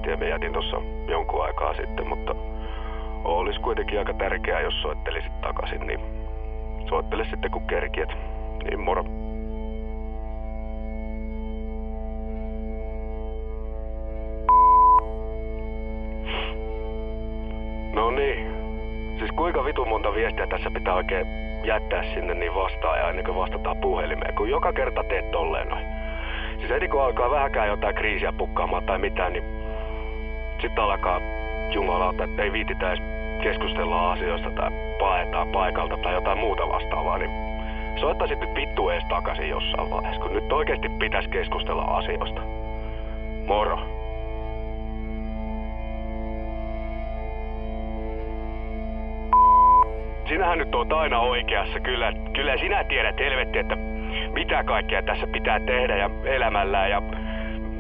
viestiä mä jätin tossa jonkun aikaa sitten, mutta olisi kuitenkin aika tärkeää, jos soittelisit takaisin, niin soittele sitten kun kerkiet. Niin moro. No niin. Siis kuinka vitun monta viestiä tässä pitää oikein jättää sinne niin vastaaja ennen kuin vastataan puhelimeen, kun joka kerta teet tolleen noin. Siis heti kun alkaa vähänkään jotain kriisiä pukkaamaan tai mitään, niin sitten alkaa jumalauta, että ei viititä edes keskustella asioista tai paetaan paikalta tai jotain muuta vastaavaa, niin soittaisit nyt vittu ees takaisin jossain vaiheessa, kun nyt oikeesti pitäisi keskustella asioista. Moro. Sinähän nyt oot aina oikeassa, kyllä sinä tiedät helvetti, että mitä kaikkea tässä pitää tehdä ja elämällä ja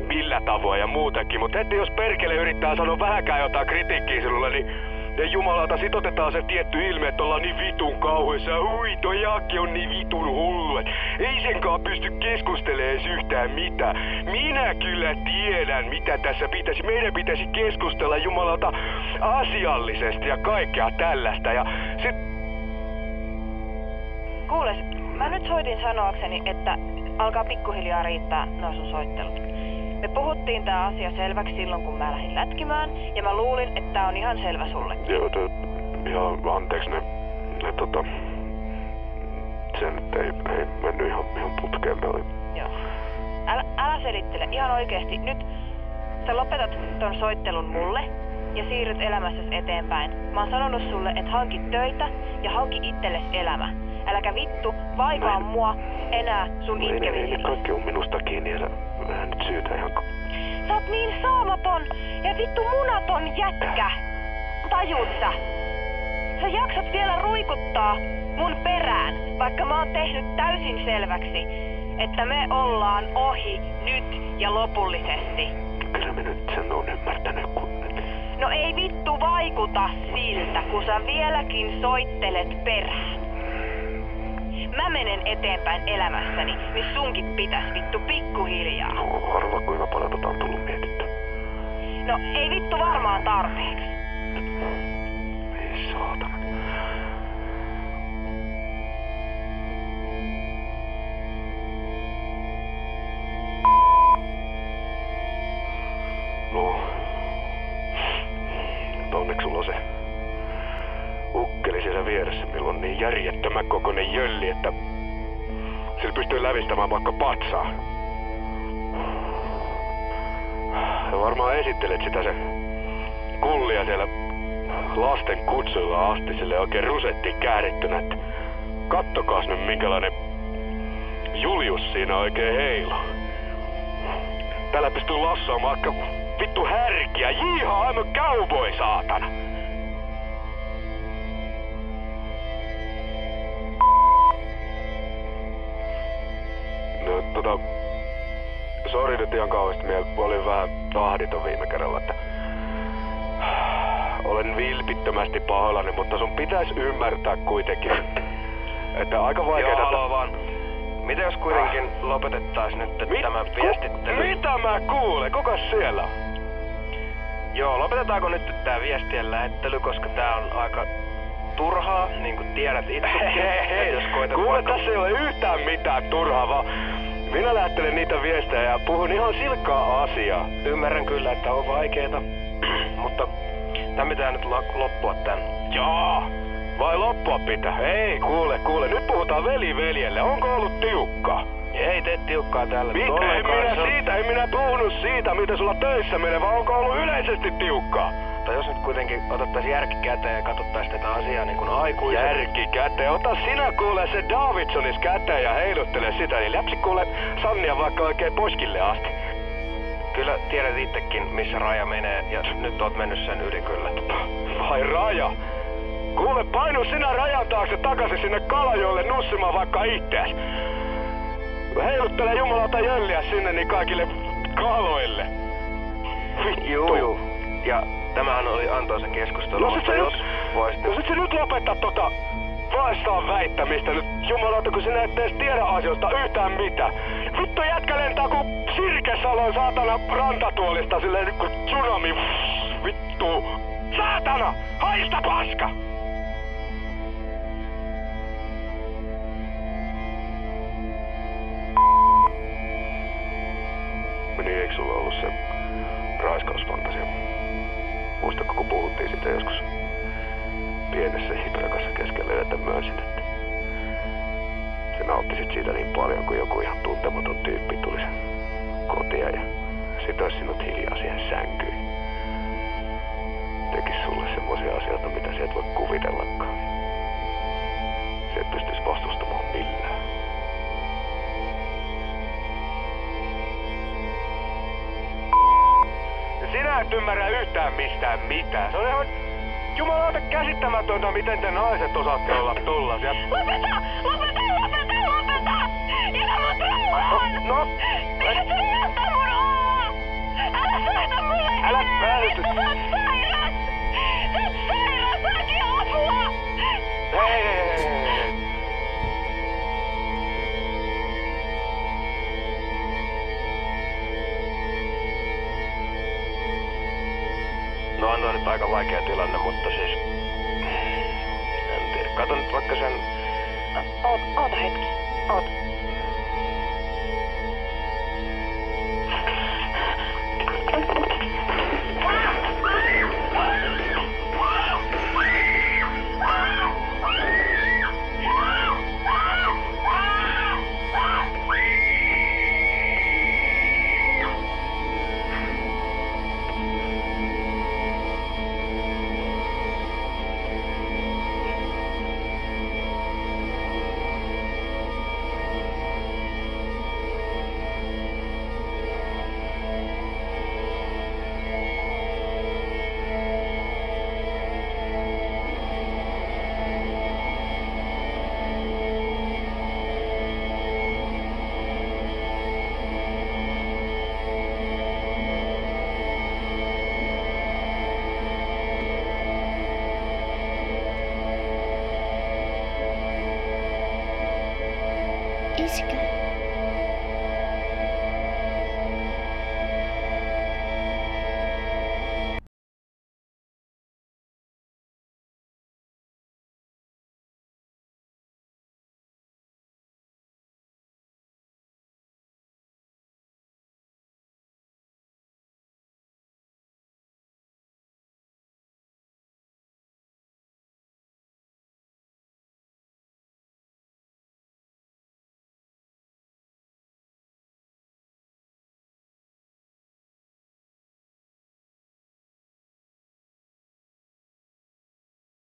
millä tavoin ja muutenkin, mutta heti jos perkele yrittää sanoa vähänkään jotain kritiikkiä sinulle, niin jumalauta sit otetaan se tietty ilme, että ollaan niin vitun kauheessa. Ui, toi Jaakki on niin vitun hullu, et ei senkaan pysty keskustelemaan yhtään mitään. Minä kyllä tiedän, mitä tässä pitäisi. Meidän pitäisi keskustella jumalauta asiallisesti ja kaikkea tällaista ja sit... Kuules, mä nyt soitin sanoakseni, että alkaa pikkuhiljaa riittää nuo sun soittelut. Me puhuttiin tää asia selväksi silloin, kun mä lähdin lätkimään, ja mä luulin, että tää on ihan selvä sulle. Joo, ihan anteeksi se nyt ei mennyt ihan putkeen. Joo. Älä selittele, ihan oikeesti. Nyt sä lopetat ton soittelun mulle ja siirryt elämässäsi eteenpäin. Mä oon sanonut sulle, että hanki töitä ja hanki itsellesi elämä. Äläkä vittu vaivaa mua enää sun itkemisillä. Ei, kaikki on minusta kiinni, älä nyt syytä ihan... Sä oot niin saamaton ja vittu munaton jätkä. Tajut sä? Sä jaksat vielä ruikuttaa mun perään, vaikka mä oon tehnyt täysin selväksi, että me ollaan ohi nyt ja lopullisesti. Kyllä mä nyt sen oon ymmärtänyt, kun... No ei vittu vaikuta siltä, kun sä vieläkin soittelet perään. Mä menen eteenpäin elämässäni, niin sunkin pitäis vittu pikkuhiljaa. No arva kuinka paljon tota on tullut mietitty. No ei vittu varmaan tarpeeksi. Ei saatana. No. Onneksi sulla on se ukkeli siellä vieressä, millä on niin järjettömän kokoinen jölli, että sillä pystyy lävistämään vaikka patsaa. Ja varmaan esittelet sitä se kullia siellä lasten kutsuilla asti sille oikein rusettiin käärittynä, että kattokaas nyt minkälainen Julius siinä oikein heilo. Täällä pystyy lassoamaan vaikka vittu härkiä, jiihaa, I'm a cowboy, saatana! No sori nyt ihan kauheasti, minä olin vähän tahditon viime kerralla, että olen vilpittömästi pahoillani, mutta sun pitäisi ymmärtää kuitenkin, että aika vaikeaa... Joo, haloo vaan. Mitä jos kuitenkin lopetettais nyt tämä viestittely? Mitä mä kuulen? Kukas siellä on? Joo, lopetetaanko nyt tää viestien lähettely, koska tää on aika turhaa, niin kuin tiedät itsekin. Hei, kuule, tässä ei ole yhtään mitään turhaa, vaan minä lähettelen niitä viestejä ja puhun ihan silkkaa asiaa. Ymmärrän kyllä, että on vaikeeta, mutta tää pitää nyt loppua tän. Joo, vai loppua pitää? Ei, kuule, nyt puhutaan veli veljelle. Onko ollut tiukkaa? Ei tee tiukkaa täällä. En minä puhunut siitä, mitä sulla töissä menee, vaan onko ollut yleisesti tiukkaa? Tai jos nyt kuitenkin otettais järki käteen ja katsottais tätä asiaa niin kuin aikuiset. Järki käteen? Ota sinä kuule se Davidsonis käteen ja heiluttele sitä, niin läpsi kuule Sannia vaikka oikein poskille asti. Kyllä tiedät itsekin, missä raja menee, ja nyt oot mennyt sen yli kyllä. Vai raja? Kuule, painu sinä rajan taakse takaisin sinne Kalajoelle nussimaan vaikka itseäs. Heiluttele jumalauta jölliä sinne niin kaikille kaloille. Juu. Ja tämähän oli antoisa keskustelu, No sit se nyt lopeta haistaa väittämistä nyt. Jumalauta, kun sinä et edes tiedä asioista yhtään mitään. Vittu jätkä lentää kuin Sirkesalon saatana rantatuolista silleen kuin tsunami. Vittu. Saatana! Haista paska! Niin, eikö sulla ollut se raiskausfantasia? Muistatko, kun puhuttiin siitä joskus pienessä hiprakassa keskellä yötä myönsit, että sä nauttisit siitä niin paljon, kun joku ihan tuntematon tyyppi tulisi kotia ja sitoisi sinut hiljaa siihen sänkyyn. Tekis sulle semmoisia asioita, mitä sä et voi kuvitellakaan. Sä et pystyis vastustamaan millään. Ja sinä et ymmärrä yhtään mistään mitään. Se on ihan jumalauta käsittämätöntä, miten te naiset osaatte olla tullasia. Lopeta! Jätä mut rauhaan! No? Mikä sä jätä mun olla? Älä soita mulle! Älä välty! Sä oot sairas! Saankin apua! Hei! No on toi nyt aika vaikea tilanne, mutta siis... En tiedä. Kato nyt vaikka sen... Oota hetki. Oota.